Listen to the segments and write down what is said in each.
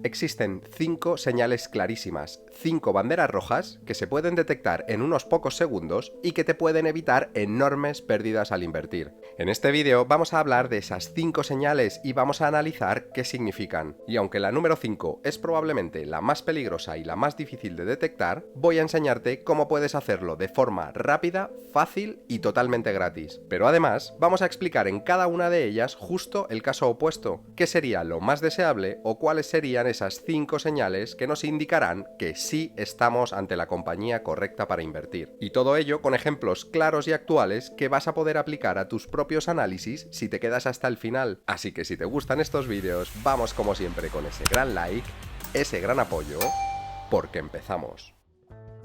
Existen 5 señales clarísimas, 5 banderas rojas que se pueden detectar en unos pocos segundos y que te pueden evitar enormes pérdidas al invertir. En este vídeo vamos a hablar de esas 5 señales y vamos a analizar qué significan. Y aunque la número 5 es probablemente la más peligrosa y la más difícil de detectar, voy a enseñarte cómo puedes hacerlo de forma rápida, fácil y totalmente gratis. Pero además, vamos a explicar en cada una de ellas justo el caso opuesto, qué sería lo más deseable o cuáles serían esas 5 señales que nos indicarán que sí estamos ante la compañía correcta para invertir. Y todo ello con ejemplos claros y actuales que vas a poder aplicar a tus propios análisis si te quedas hasta el final. Así que si te gustan estos vídeos, vamos como siempre con ese gran like, ese gran apoyo, porque empezamos.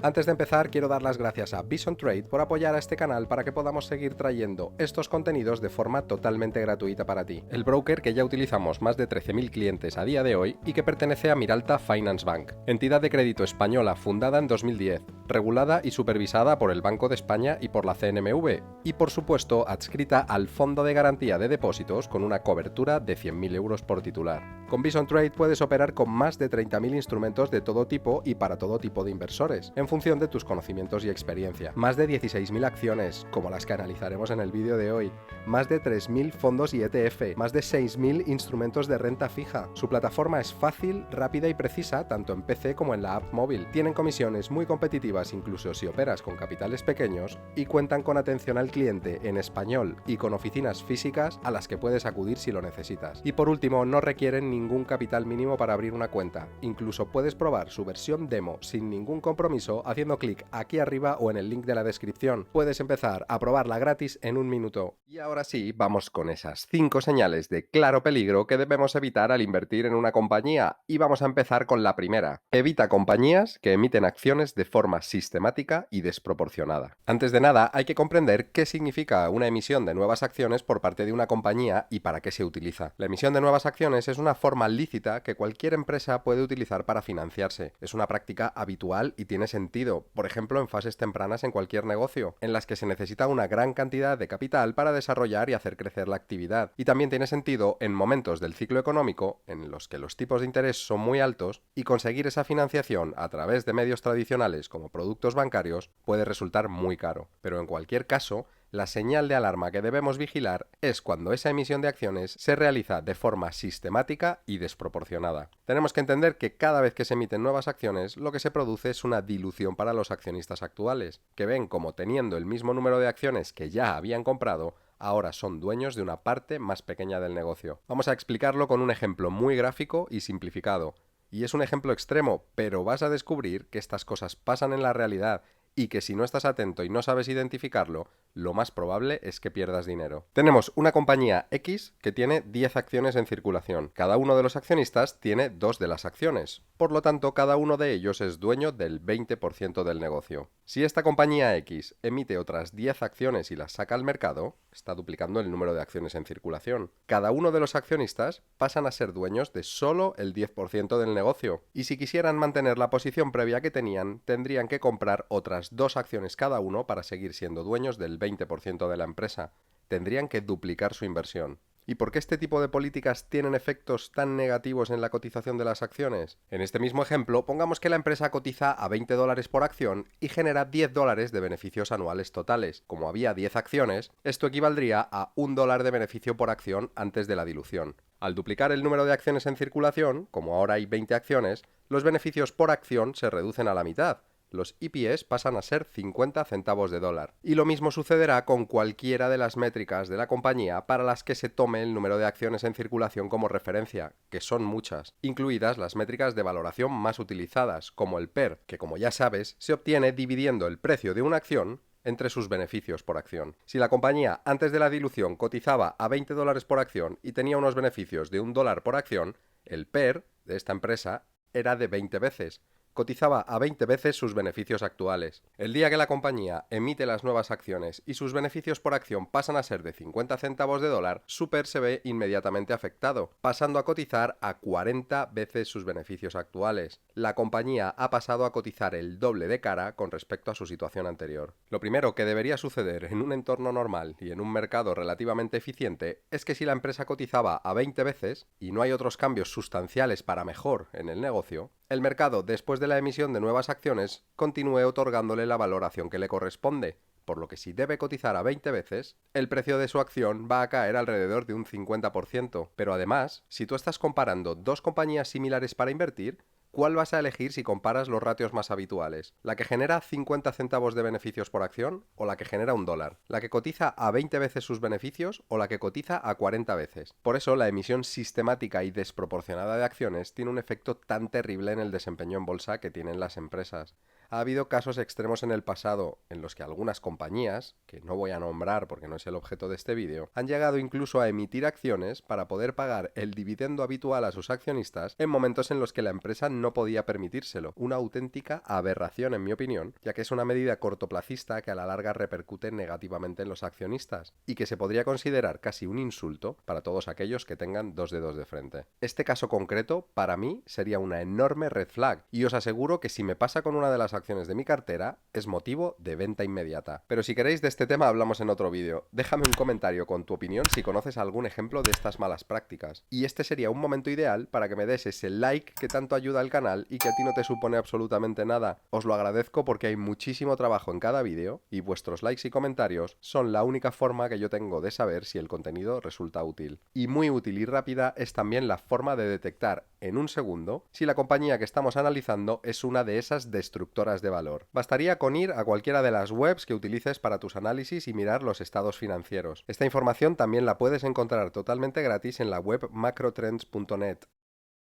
Antes de empezar, quiero dar las gracias a Bison Trade por apoyar a este canal para que podamos seguir trayendo estos contenidos de forma totalmente gratuita para ti. El broker que ya utilizamos más de 13.000 clientes a día de hoy y que pertenece a Miralta Finance Bank, entidad de crédito española fundada en 2010, regulada y supervisada por el Banco de España y por la CNMV, y por supuesto adscrita al Fondo de Garantía de Depósitos con una cobertura de 100.000 euros por titular. Con Bison Trade puedes operar con más de 30.000 instrumentos de todo tipo y para todo tipo de inversores, en función de tus conocimientos y experiencia. Más de 16.000 acciones, como las que analizaremos en el vídeo de hoy. Más de 3.000 fondos y ETF. Más de 6.000 instrumentos de renta fija. Su plataforma es fácil, rápida y precisa, tanto en PC como en la app móvil. Tienen comisiones muy competitivas incluso si operas con capitales pequeños y cuentan con atención al cliente en español y con oficinas físicas a las que puedes acudir si lo necesitas. Y por último, no requieren ningún capital mínimo para abrir una cuenta. Incluso puedes probar su versión demo sin ningún compromiso haciendo clic aquí arriba o en el link de la descripción. Puedes empezar a probarla gratis en un minuto. Y ahora sí, vamos con esas 5 señales de claro peligro que debemos evitar al invertir en una compañía. Y vamos a empezar con la primera. Evita compañías que emiten acciones de forma sistemática y desproporcionada. Antes de nada, hay que comprender qué significa una emisión de nuevas acciones por parte de una compañía y para qué se utiliza. La emisión de nuevas acciones es una forma lícita que cualquier empresa puede utilizar para financiarse. Es una práctica habitual y tiene sentido, por ejemplo en fases tempranas en cualquier negocio, en las que se necesita una gran cantidad de capital para desarrollar y hacer crecer la actividad. Y también tiene sentido en momentos del ciclo económico en los que los tipos de interés son muy altos y conseguir esa financiación a través de medios tradicionales como productos bancarios puede resultar muy caro. Pero en cualquier caso, la señal de alarma que debemos vigilar es cuando esa emisión de acciones se realiza de forma sistemática y desproporcionada. Tenemos que entender que cada vez que se emiten nuevas acciones, lo que se produce es una dilución para los accionistas actuales, que ven como teniendo el mismo número de acciones que ya habían comprado, ahora son dueños de una parte más pequeña del negocio. Vamos a explicarlo con un ejemplo muy gráfico y simplificado. Y es un ejemplo extremo, pero vas a descubrir que estas cosas pasan en la realidad y que si no estás atento y no sabes identificarlo, lo más probable es que pierdas dinero. Tenemos una compañía X que tiene 10 acciones en circulación. Cada uno de los accionistas tiene 2 de las acciones. Por lo tanto, cada uno de ellos es dueño del 20% del negocio. Si esta compañía X emite otras 10 acciones y las saca al mercado, está duplicando el número de acciones en circulación. Cada uno de los accionistas pasan a ser dueños de solo el 10% del negocio. Y si quisieran mantener la posición previa que tenían, tendrían que comprar otras 2 acciones cada uno para seguir siendo dueños del 20% de la empresa. Tendrían que duplicar su inversión. ¿Y por qué este tipo de políticas tienen efectos tan negativos en la cotización de las acciones? En este mismo ejemplo, pongamos que la empresa cotiza a $20 por acción y genera $10 de beneficios anuales totales. Como había 10 acciones, esto equivaldría a $1 de beneficio por acción antes de la dilución. Al duplicar el número de acciones en circulación, como ahora hay 20 acciones, los beneficios por acción se reducen a la mitad. Los EPS pasan a ser 50 centavos de dólar. Y lo mismo sucederá con cualquiera de las métricas de la compañía para las que se tome el número de acciones en circulación como referencia, que son muchas, incluidas las métricas de valoración más utilizadas, como el PER, que como ya sabes, se obtiene dividiendo el precio de una acción entre sus beneficios por acción. Si la compañía antes de la dilución cotizaba a $20 por acción y tenía unos beneficios de $1 por acción, el PER de esta empresa era de 20 veces. cotizaba a 20 veces sus beneficios actuales. El día que la compañía emite las nuevas acciones y sus beneficios por acción pasan a ser de 50 centavos de dólar, Super se ve inmediatamente afectado, pasando a cotizar a 40 veces sus beneficios actuales. La compañía ha pasado a cotizar el doble de cara con respecto a su situación anterior. Lo primero que debería suceder en un entorno normal y en un mercado relativamente eficiente es que si la empresa cotizaba a 20 veces y no hay otros cambios sustanciales para mejor en el negocio, el mercado, después de la emisión de nuevas acciones, continúe otorgándole la valoración que le corresponde, por lo que si debe cotizar a 20 veces, el precio de su acción va a caer alrededor de un 50%. Pero además, si tú estás comparando dos compañías similares para invertir, ¿cuál vas a elegir si comparas los ratios más habituales? ¿La que genera 50 centavos de beneficios por acción o la que genera $1? ¿La que cotiza a 20 veces sus beneficios o la que cotiza a 40 veces? Por eso, la emisión sistemática y desproporcionada de acciones tiene un efecto tan terrible en el desempeño en bolsa que tienen las empresas. Ha habido casos extremos en el pasado en los que algunas compañías, que no voy a nombrar porque no es el objeto de este vídeo, han llegado incluso a emitir acciones para poder pagar el dividendo habitual a sus accionistas en momentos en los que la empresa no podía permitírselo. Una auténtica aberración, en mi opinión, ya que es una medida cortoplacista que a la larga repercute negativamente en los accionistas y que se podría considerar casi un insulto para todos aquellos que tengan dos dedos de frente. Este caso concreto, para mí, sería una enorme red flag y os aseguro que si me pasa con una de las acciones de mi cartera, es motivo de venta inmediata. Pero si queréis de este tema hablamos en otro vídeo. Déjame un comentario con tu opinión si conoces algún ejemplo de estas malas prácticas. Y este sería un momento ideal para que me des ese like que tanto ayuda al canal y que a ti no te supone absolutamente nada. Os lo agradezco porque hay muchísimo trabajo en cada vídeo y vuestros likes y comentarios son la única forma que yo tengo de saber si el contenido resulta útil. Y muy útil y rápida es también la forma de detectar en un segundo si la compañía que estamos analizando es una de esas destructoras de valor. Bastaría con ir a cualquiera de las webs que utilices para tus análisis y mirar los estados financieros. Esta información también la puedes encontrar totalmente gratis en la web macrotrends.net.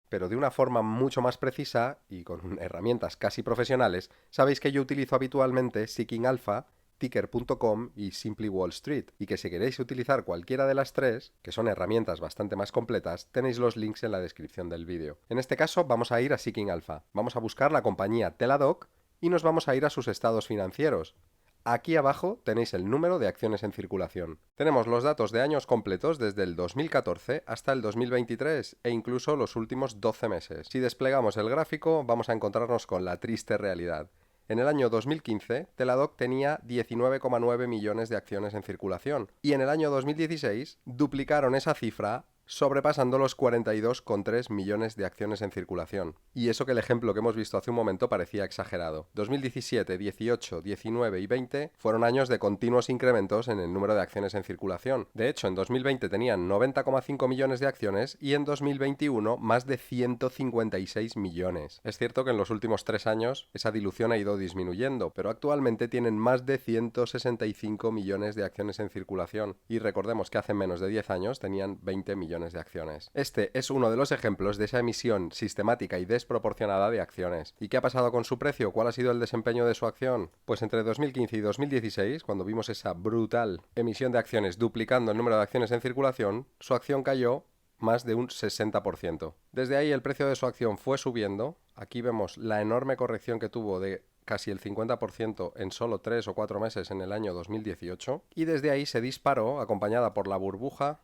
Pero de una forma mucho más precisa y con herramientas casi profesionales, sabéis que yo utilizo habitualmente Seeking Alpha, Ticker.com y Simply Wall Street, y que si queréis utilizar cualquiera de las tres, que son herramientas bastante más completas, tenéis los links en la descripción del vídeo. En este caso vamos a ir a Seeking Alpha, vamos a buscar la compañía Teladoc y nos vamos a ir a sus estados financieros. Aquí abajo tenéis el número de acciones en circulación. Tenemos los datos de años completos desde el 2014 hasta el 2023 e incluso los últimos 12 meses. Si desplegamos el gráfico vamos a encontrarnos con la triste realidad. En el año 2015, Teladoc tenía 19,9 millones de acciones en circulación y en el año 2016 duplicaron esa cifra sobrepasando los 42,3 millones de acciones en circulación. Y eso que el ejemplo que hemos visto hace un momento parecía exagerado. 2017, 18, 19 y 20 fueron años de continuos incrementos en el número de acciones en circulación. De hecho, en 2020 tenían 90,5 millones de acciones y en 2021 más de 156 millones. Es cierto que en los últimos 3 años esa dilución ha ido disminuyendo, pero actualmente tienen más de 165 millones de acciones en circulación. Y recordemos que hace menos de 10 años tenían 20 millones de acciones. Este es uno de los ejemplos de esa emisión sistemática y desproporcionada de acciones. ¿Y qué ha pasado con su precio? ¿Cuál ha sido el desempeño de su acción? Pues entre 2015 y 2016, cuando vimos esa brutal emisión de acciones duplicando el número de acciones en circulación, su acción cayó más de un 60%. Desde ahí el precio de su acción fue subiendo. Aquí vemos la enorme corrección que tuvo de casi el 50% en solo 3 o 4 meses en el año 2018. Y desde ahí se disparó, acompañada por la burbuja,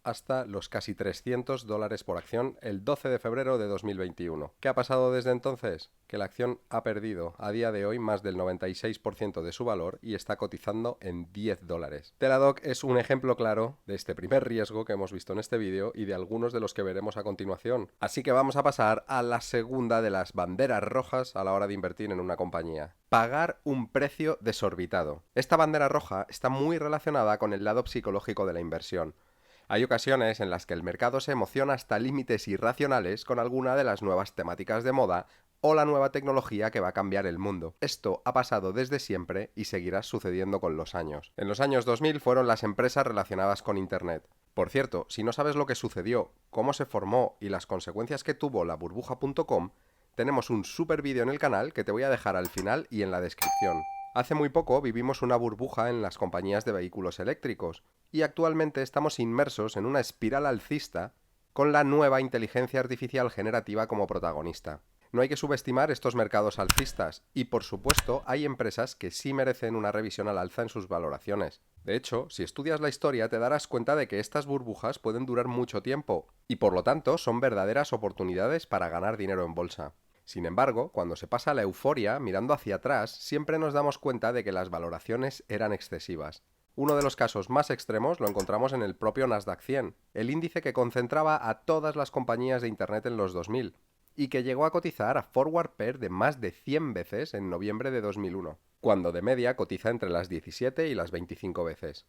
hasta los casi $300 por acción el 12 de febrero de 2021. ¿Qué ha pasado desde entonces? Que la acción ha perdido a día de hoy más del 96% de su valor y está cotizando en $10. Teladoc es un ejemplo claro de este primer riesgo que hemos visto en este vídeo y de algunos de los que veremos a continuación. Así que vamos a pasar a la segunda de las banderas rojas a la hora de invertir en una compañía. Pagar un precio desorbitado. Esta bandera roja está muy relacionada con el lado psicológico de la inversión. Hay ocasiones en las que el mercado se emociona hasta límites irracionales con alguna de las nuevas temáticas de moda o la nueva tecnología que va a cambiar el mundo. Esto ha pasado desde siempre y seguirá sucediendo con los años. En los años 2000 fueron las empresas relacionadas con Internet. Por cierto, si no sabes lo que sucedió, cómo se formó y las consecuencias que tuvo la burbuja.com, tenemos un super vídeo en el canal que te voy a dejar al final y en la descripción. Hace muy poco vivimos una burbuja en las compañías de vehículos eléctricos y actualmente estamos inmersos en una espiral alcista con la nueva inteligencia artificial generativa como protagonista. No hay que subestimar estos mercados alcistas y, por supuesto, hay empresas que sí merecen una revisión al alza en sus valoraciones. De hecho, si estudias la historia te darás cuenta de que estas burbujas pueden durar mucho tiempo y, por lo tanto, son verdaderas oportunidades para ganar dinero en bolsa. Sin embargo, cuando se pasa la euforia, mirando hacia atrás, siempre nos damos cuenta de que las valoraciones eran excesivas. Uno de los casos más extremos lo encontramos en el propio Nasdaq 100, el índice que concentraba a todas las compañías de Internet en los 2000, y que llegó a cotizar a forward pair de más de 100 veces en noviembre de 2001, cuando de media cotiza entre las 17 y las 25 veces.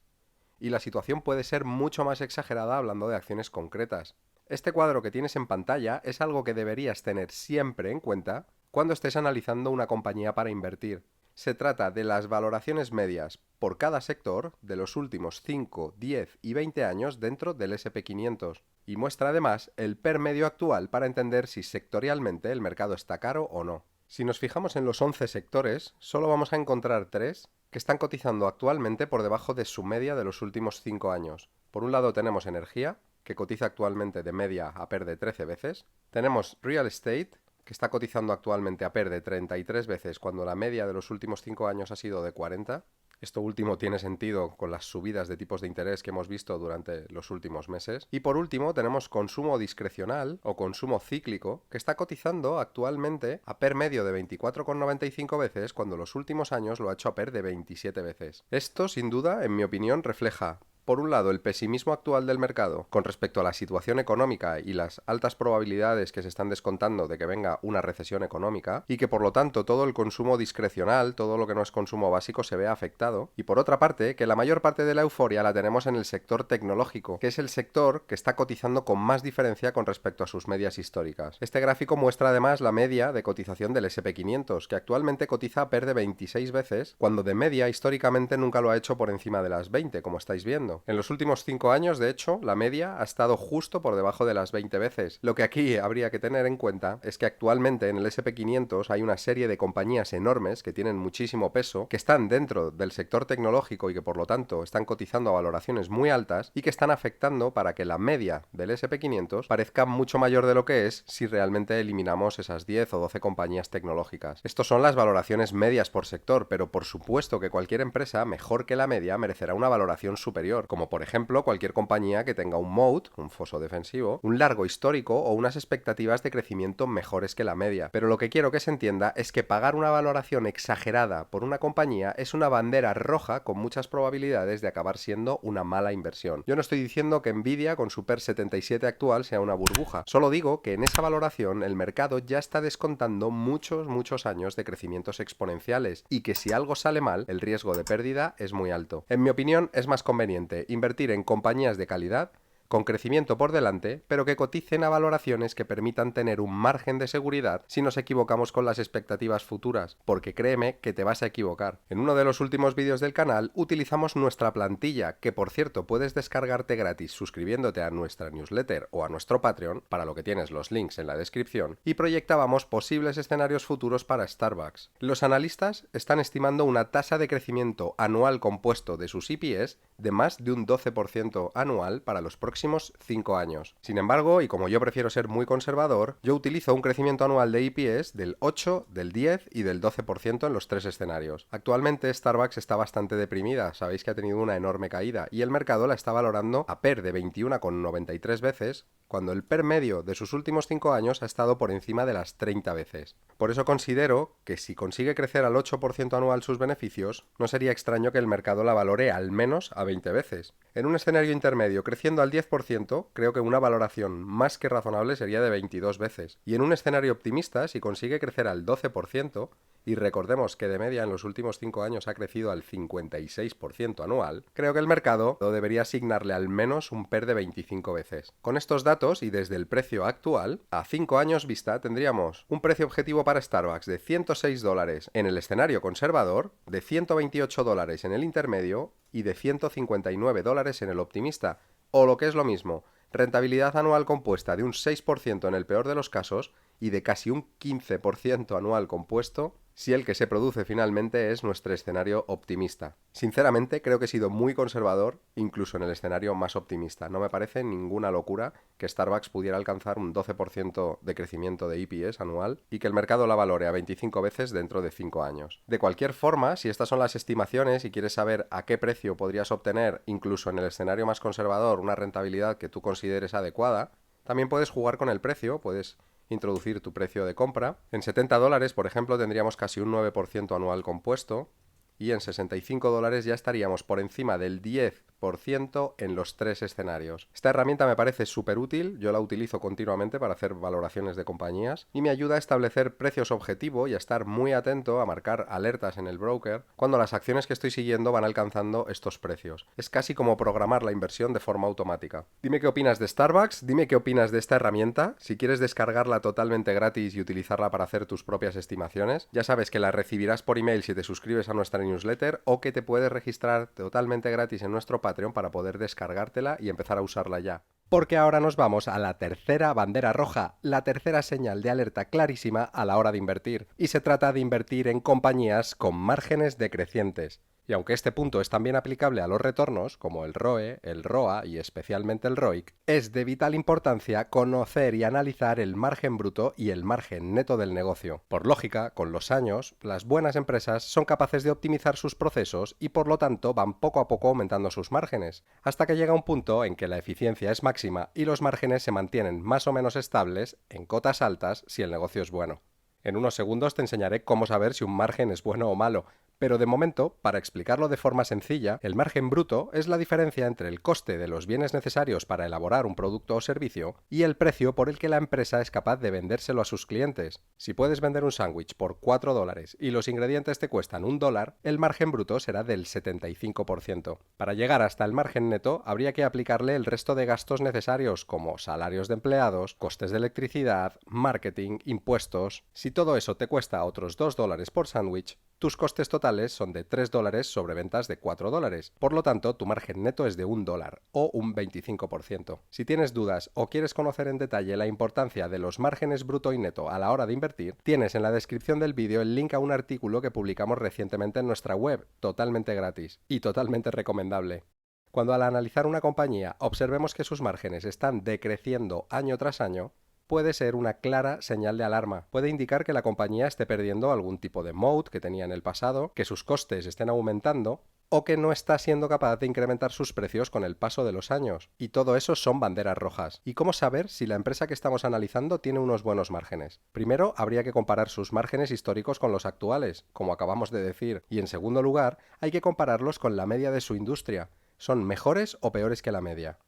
Y la situación puede ser mucho más exagerada hablando de acciones concretas. Este cuadro que tienes en pantalla es algo que deberías tener siempre en cuenta cuando estés analizando una compañía para invertir. Se trata de las valoraciones medias por cada sector de los últimos 5, 10 y 20 años dentro del S&P 500 y muestra además el PER medio actual para entender si sectorialmente el mercado está caro o no. Si nos fijamos en los 11 sectores, solo vamos a encontrar 3 que están cotizando actualmente por debajo de su media de los últimos 5 años. Por un lado tenemos energía, que cotiza actualmente de media a PER de 13 veces. Tenemos real estate, que está cotizando actualmente a PER de 33 veces cuando la media de los últimos 5 años ha sido de 40. Esto último tiene sentido con las subidas de tipos de interés que hemos visto durante los últimos meses. Y por último tenemos consumo discrecional o consumo cíclico, que está cotizando actualmente a PER medio de 24,95 veces cuando los últimos años lo ha hecho a PER de 27 veces. Esto, sin duda, en mi opinión, refleja por un lado, el pesimismo actual del mercado con respecto a la situación económica y las altas probabilidades que se están descontando de que venga una recesión económica y que por lo tanto todo el consumo discrecional, todo lo que no es consumo básico se vea afectado. Y por otra parte, que la mayor parte de la euforia la tenemos en el sector tecnológico, que es el sector que está cotizando con más diferencia con respecto a sus medias históricas. Este gráfico muestra además la media de cotización del S&P 500, que actualmente cotiza a PER de 26 veces, cuando de media históricamente nunca lo ha hecho por encima de las 20, como estáis viendo. En los últimos 5 años, de hecho, la media ha estado justo por debajo de las 20 veces. Lo que aquí habría que tener en cuenta es que actualmente en el S&P 500 hay una serie de compañías enormes que tienen muchísimo peso, que están dentro del sector tecnológico y que por lo tanto están cotizando a valoraciones muy altas y que están afectando para que la media del S&P 500 parezca mucho mayor de lo que es si realmente eliminamos esas 10 o 12 compañías tecnológicas. Estos son las valoraciones medias por sector, pero por supuesto que cualquier empresa mejor que la media merecerá una valoración superior, como por ejemplo cualquier compañía que tenga un moat, un foso defensivo, un largo histórico o unas expectativas de crecimiento mejores que la media. Pero lo que quiero que se entienda es que pagar una valoración exagerada por una compañía es una bandera roja con muchas probabilidades de acabar siendo una mala inversión. Yo no estoy diciendo que Nvidia con su PER 77 actual sea una burbuja, solo digo que en esa valoración el mercado ya está descontando muchos años de crecimientos exponenciales y que si algo sale mal, el riesgo de pérdida es muy alto. En mi opinión, es más conveniente invertir en compañías de calidad, con crecimiento por delante, pero que coticen a valoraciones que permitan tener un margen de seguridad si nos equivocamos con las expectativas futuras, porque créeme que te vas a equivocar. En uno de los últimos vídeos del canal utilizamos nuestra plantilla, que por cierto puedes descargarte gratis suscribiéndote a nuestra newsletter o a nuestro Patreon, para lo que tienes los links en la descripción, y proyectábamos posibles escenarios futuros para Starbucks. Los analistas están estimando una tasa de crecimiento anual compuesto de sus EPS de más de un 12% anual para los próximos 5 años. Sin embargo, y como yo prefiero ser muy conservador, yo utilizo un crecimiento anual de EPS del 8, del 10 y del 12% en los 3 escenarios. Actualmente Starbucks está bastante deprimida, sabéis que ha tenido una enorme caída y el mercado la está valorando a PER de 21,93 veces, cuando el PER medio de sus últimos 5 años ha estado por encima de las 30 veces. Por eso considero que si consigue crecer al 8% anual sus beneficios, no sería extraño que el mercado la valore al menos a 20 veces. En un escenario intermedio creciendo al 10%, creo que una valoración más que razonable sería de 22 veces. Y en un escenario optimista, si consigue crecer al 12%, y recordemos que de media en los últimos 5 años ha crecido al 56% anual, creo que el mercado debería asignarle al menos un PER de 25 veces. Con estos datos y desde el precio actual, a 5 años vista tendríamos un precio objetivo para Starbucks de $106 en el escenario conservador, de $128 en el intermedio y de $159 en el optimista, o lo que es lo mismo, rentabilidad anual compuesta de un 6% en el peor de los casos y de casi un 15% anual compuesto si el que se produce finalmente es nuestro escenario optimista. Sinceramente, creo que he sido muy conservador, incluso en el escenario más optimista. No me parece ninguna locura que Starbucks pudiera alcanzar un 12% de crecimiento de EPS anual y que el mercado la valore a 25 veces dentro de 5 años. De cualquier forma, si estas son las estimaciones y quieres saber a qué precio podrías obtener, incluso en el escenario más conservador, una rentabilidad que tú consideres adecuada, también puedes jugar con el precio, puedes introducir tu precio de compra. En $70, por ejemplo, tendríamos casi un 9% anual compuesto y en $65 ya estaríamos por encima del 10% en los tres escenarios. Esta herramienta me parece súper útil, yo la utilizo continuamente para hacer valoraciones de compañías y me ayuda a establecer precios objetivo y a estar muy atento a marcar alertas en el broker cuando las acciones que estoy siguiendo van alcanzando estos precios. Es casi como programar la inversión de forma automática. Dime qué opinas de Starbucks, dime qué opinas de esta herramienta. Si quieres descargarla totalmente gratis y utilizarla para hacer tus propias estimaciones, ya sabes que la recibirás por email si te suscribes a nuestra newsletter o que te puedes registrar totalmente gratis en nuestro Patreon para poder descargártela y empezar a usarla ya. Porque ahora nos vamos a la tercera bandera roja, la tercera señal de alerta clarísima a la hora de invertir. Y se trata de invertir en compañías con márgenes decrecientes. Y aunque este punto es también aplicable a los retornos, como el ROE, el ROA y especialmente el ROIC, es de vital importancia conocer y analizar el margen bruto y el margen neto del negocio. Por lógica, con los años, las buenas empresas son capaces de optimizar sus procesos y por lo tanto van poco a poco aumentando sus márgenes, hasta que llega un punto en que la eficiencia es máxima y los márgenes se mantienen más o menos estables en cotas altas si el negocio es bueno. En unos segundos te enseñaré cómo saber si un margen es bueno o malo, pero de momento, para explicarlo de forma sencilla, el margen bruto es la diferencia entre el coste de los bienes necesarios para elaborar un producto o servicio y el precio por el que la empresa es capaz de vendérselo a sus clientes. Si puedes vender un sándwich por $4 y los ingredientes te cuestan $1, el margen bruto será del 75%. Para llegar hasta el margen neto, habría que aplicarle el resto de gastos necesarios como salarios de empleados, costes de electricidad, marketing, impuestos. Si todo eso te cuesta otros $2 por sándwich, tus costes totales son de $3 sobre ventas de $4. Por lo tanto, tu margen neto es de $1 o un 25%. Si tienes dudas o quieres conocer en detalle la importancia de los márgenes bruto y neto a la hora de invertir, tienes en la descripción del vídeo el link a un artículo que publicamos recientemente en nuestra web, totalmente gratis y totalmente recomendable. Cuando al analizar una compañía observemos que sus márgenes están decreciendo año tras año, puede ser una clara señal de alarma. Puede indicar que la compañía esté perdiendo algún tipo de moat que tenía en el pasado, que sus costes estén aumentando o que no está siendo capaz de incrementar sus precios con el paso de los años. Y todo eso son banderas rojas. ¿Y cómo saber si la empresa que estamos analizando tiene unos buenos márgenes? Primero, habría que comparar sus márgenes históricos con los actuales, como acabamos de decir. Y en segundo lugar, hay que compararlos con la media de su industria. ¿Son mejores o peores que la media?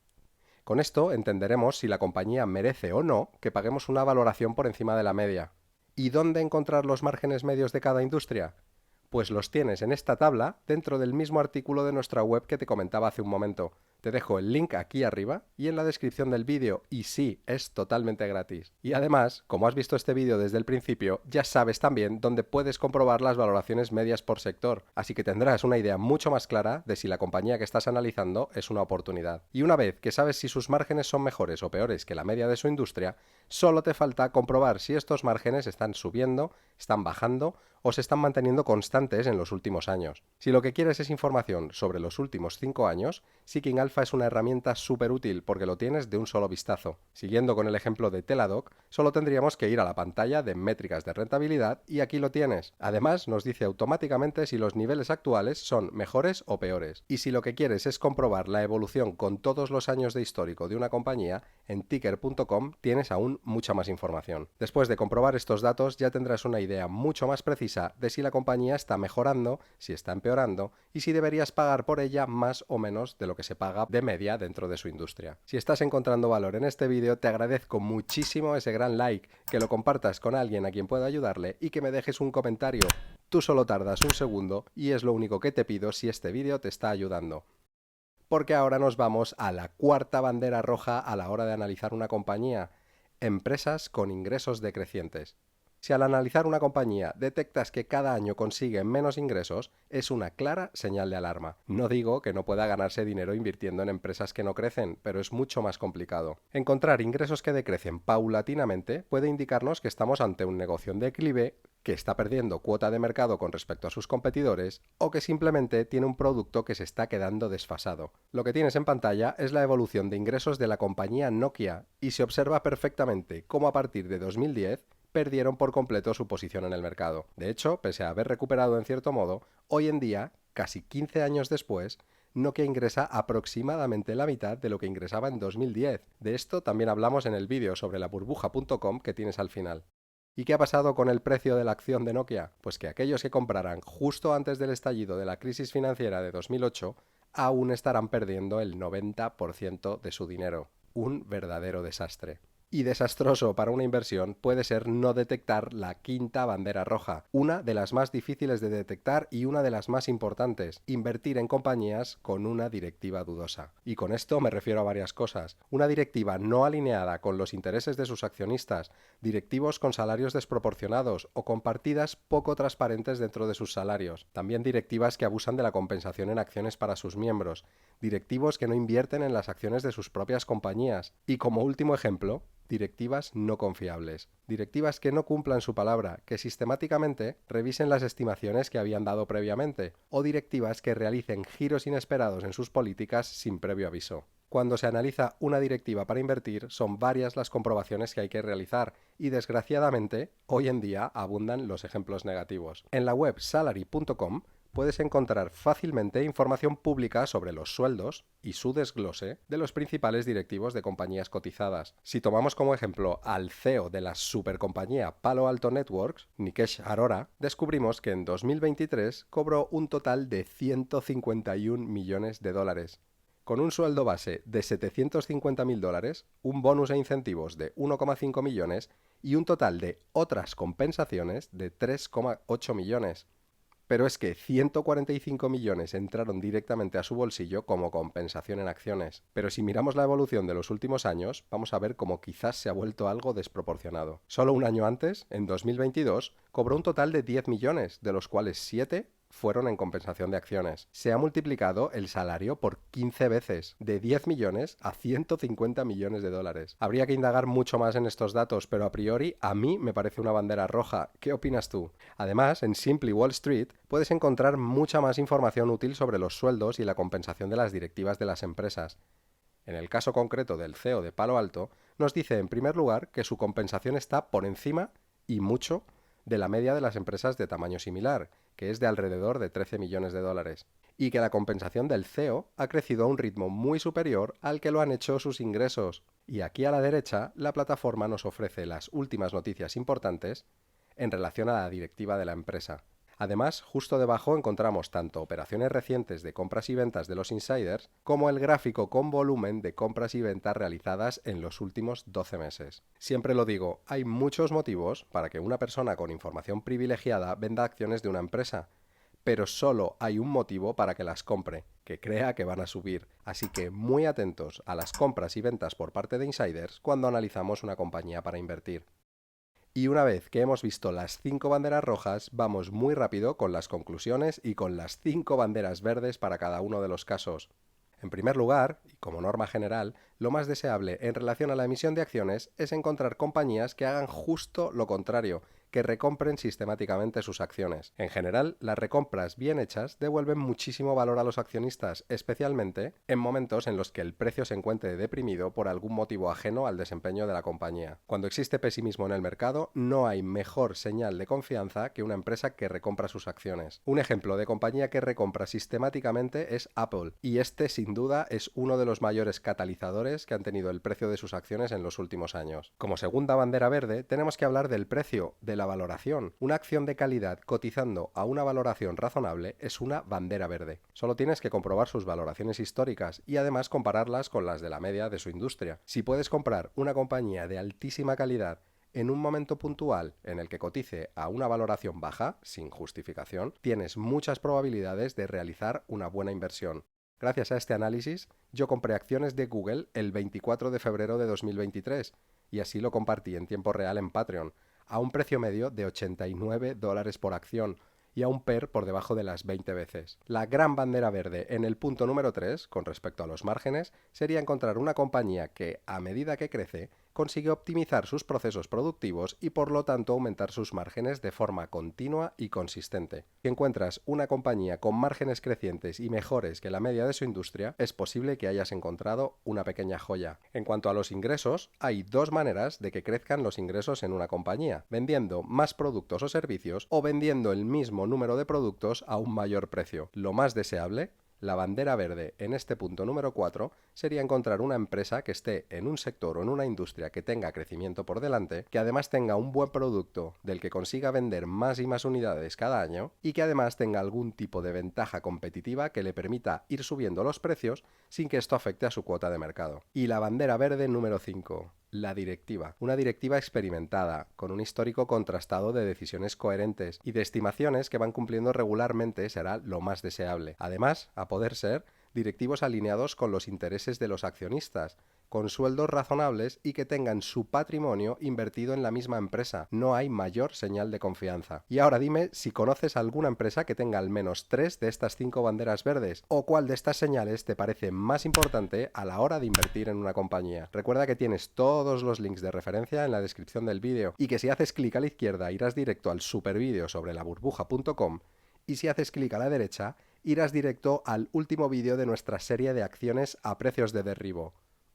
Con esto entenderemos si la compañía merece o no que paguemos una valoración por encima de la media. ¿Y dónde encontrar los márgenes medios de cada industria? Pues los tienes en esta tabla dentro del mismo artículo de nuestra web que te comentaba hace un momento. Te dejo el link aquí arriba y en la descripción del vídeo, y sí, es totalmente gratis. Y además, como has visto este vídeo desde el principio, ya sabes también dónde puedes comprobar las valoraciones medias por sector, así que tendrás una idea mucho más clara de si la compañía que estás analizando es una oportunidad. Y una vez que sabes si sus márgenes son mejores o peores que la media de su industria, solo te falta comprobar si estos márgenes están subiendo, están bajando o se están manteniendo constantes en los últimos años. Si lo que quieres es información sobre los últimos 5 años, Seeking Alpha es una herramienta súper útil porque lo tienes de un solo vistazo. Siguiendo con el ejemplo de Teladoc, solo tendríamos que ir a la pantalla de métricas de rentabilidad y aquí lo tienes. Además, nos dice automáticamente si los niveles actuales son mejores o peores. Y si lo que quieres es comprobar la evolución con todos los años de histórico de una compañía, en ticker.com tienes aún mucha más información. Después de comprobar estos datos ya tendrás una idea mucho más precisa de si la compañía está mejorando, si está empeorando y si deberías pagar por ella más o menos de lo que se paga de media dentro de su industria. Si estás encontrando valor en este vídeo, te agradezco muchísimo ese gran like, que lo compartas con alguien a quien pueda ayudarle y que me dejes un comentario. Tú solo tardas un segundo y es lo único que te pido si este vídeo te está ayudando. Porque ahora nos vamos a la cuarta bandera roja a la hora de analizar una compañía: empresas con ingresos decrecientes. Si al analizar una compañía detectas que cada año consigue menos ingresos, es una clara señal de alarma. No digo que no pueda ganarse dinero invirtiendo en empresas que no crecen, pero es mucho más complicado. Encontrar ingresos que decrecen paulatinamente puede indicarnos que estamos ante un negocio en declive, que está perdiendo cuota de mercado con respecto a sus competidores o que simplemente tiene un producto que se está quedando desfasado. Lo que tienes en pantalla es la evolución de ingresos de la compañía Nokia y se observa perfectamente cómo a partir de 2010 perdieron por completo su posición en el mercado. De hecho, pese a haber recuperado en cierto modo, hoy en día, casi 15 años después, Nokia ingresa aproximadamente la mitad de lo que ingresaba en 2010. De esto también hablamos en el vídeo sobre la burbuja.com que tienes al final. ¿Y qué ha pasado con el precio de la acción de Nokia? Pues que aquellos que compraran justo antes del estallido de la crisis financiera de 2008 aún estarán perdiendo el 90% de su dinero. Un verdadero desastre. Y desastroso para una inversión puede ser no detectar la quinta bandera roja, una de las más difíciles de detectar y una de las más importantes, invertir en compañías con una directiva dudosa. Y con esto me refiero a varias cosas. Una directiva no alineada con los intereses de sus accionistas, directivos con salarios desproporcionados o con partidas poco transparentes dentro de sus salarios. También directivas que abusan de la compensación en acciones para sus miembros, directivos que no invierten en las acciones de sus propias compañías. Y como último ejemplo, directivas no confiables, directivas que no cumplan su palabra, que sistemáticamente revisen las estimaciones que habían dado previamente, o directivas que realicen giros inesperados en sus políticas sin previo aviso. Cuando se analiza una directiva para invertir, son varias las comprobaciones que hay que realizar y desgraciadamente hoy en día abundan los ejemplos negativos. En la web salary.com puedes encontrar fácilmente información pública sobre los sueldos y su desglose de los principales directivos de compañías cotizadas. Si tomamos como ejemplo al CEO de la supercompañía Palo Alto Networks, Nikesh Arora, descubrimos que en 2023 cobró un total de 151 millones de dólares. Con un sueldo base de 750.000 dólares, un bonus e incentivos de 1,5 millones y un total de otras compensaciones de 3,8 millones. Pero es que 145 millones entraron directamente a su bolsillo como compensación en acciones. Pero si miramos la evolución de los últimos años, vamos a ver cómo quizás se ha vuelto algo desproporcionado. Solo un año antes, en 2022, cobró un total de 10 millones, de los cuales 7 fueron en compensación de acciones. Se ha multiplicado el salario por 15 veces, de 10 millones a 150 millones de dólares. Habría que indagar mucho más en estos datos, pero a priori a mí me parece una bandera roja. ¿Qué opinas tú? Además, en Simply Wall Street puedes encontrar mucha más información útil sobre los sueldos y la compensación de las directivas de las empresas. En el caso concreto del CEO de Palo Alto, nos dice en primer lugar que su compensación está por encima, y mucho, de la media de las empresas de tamaño similar, que es de alrededor de 13 millones de dólares, y que la compensación del CEO ha crecido a un ritmo muy superior al que lo han hecho sus ingresos. Y aquí a la derecha, la plataforma nos ofrece las últimas noticias importantes en relación a la directiva de la empresa. Además, justo debajo encontramos tanto operaciones recientes de compras y ventas de los insiders, como el gráfico con volumen de compras y ventas realizadas en los últimos 12 meses. Siempre lo digo, hay muchos motivos para que una persona con información privilegiada venda acciones de una empresa, pero solo hay un motivo para que las compre, que crea que van a subir. Así que muy atentos a las compras y ventas por parte de insiders cuando analizamos una compañía para invertir. Y una vez que hemos visto las 5 banderas rojas, vamos muy rápido con las conclusiones y con las 5 banderas verdes para cada uno de los casos. En primer lugar, y como norma general, lo más deseable en relación a la emisión de acciones es encontrar compañías que hagan justo lo contrario, que recompren sistemáticamente sus acciones. En general, las recompras bien hechas devuelven muchísimo valor a los accionistas, especialmente en momentos en los que el precio se encuentre deprimido por algún motivo ajeno al desempeño de la compañía. Cuando existe pesimismo en el mercado, no hay mejor señal de confianza que una empresa que recompra sus acciones. Un ejemplo de compañía que recompra sistemáticamente es Apple, y este sin duda es uno de los mayores catalizadores que han tenido el precio de sus acciones en los últimos años. Como segunda bandera verde, tenemos que hablar del precio, de la valoración. Una acción de calidad cotizando a una valoración razonable es una bandera verde. Solo tienes que comprobar sus valoraciones históricas y además compararlas con las de la media de su industria. Si puedes comprar una compañía de altísima calidad en un momento puntual en el que cotice a una valoración baja, sin justificación, tienes muchas probabilidades de realizar una buena inversión. Gracias a este análisis, yo compré acciones de Google el 24 de febrero de 2023 y así lo compartí en tiempo real en Patreon. a un precio medio de $89 por acción y a un PER por debajo de las 20 veces. La gran bandera verde en el punto número 3, con respecto a los márgenes, sería encontrar una compañía que, a medida que crece, consigue optimizar sus procesos productivos y por lo tanto aumentar sus márgenes de forma continua y consistente. Si encuentras una compañía con márgenes crecientes y mejores que la media de su industria, es posible que hayas encontrado una pequeña joya. En cuanto a los ingresos, hay dos maneras de que crezcan los ingresos en una compañía: vendiendo más productos o servicios o vendiendo el mismo número de productos a un mayor precio. Lo más deseable, la bandera verde en este punto número 4, sería encontrar una empresa que esté en un sector o en una industria que tenga crecimiento por delante, que además tenga un buen producto del que consiga vender más y más unidades cada año y que además tenga algún tipo de ventaja competitiva que le permita ir subiendo los precios sin que esto afecte a su cuota de mercado. Y la bandera verde número 5. La directiva. Una directiva experimentada, con un histórico contrastado de decisiones coherentes y de estimaciones que van cumpliendo regularmente será lo más deseable. Además, a poder ser, directivos alineados con los intereses de los accionistas, con sueldos razonables y que tengan su patrimonio invertido en la misma empresa. No hay mayor señal de confianza. Y ahora dime si conoces alguna empresa que tenga al menos 3 de estas 5 banderas verdes, o cuál de estas señales te parece más importante a la hora de invertir en una compañía. Recuerda que tienes todos los links de referencia en la descripción del vídeo y que si haces clic a la izquierda irás directo al super vídeo sobre laburbuja.com y si haces clic a la derecha irás directo al último vídeo de nuestra serie de acciones a precios de derribo.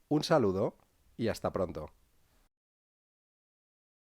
Un saludo y hasta pronto.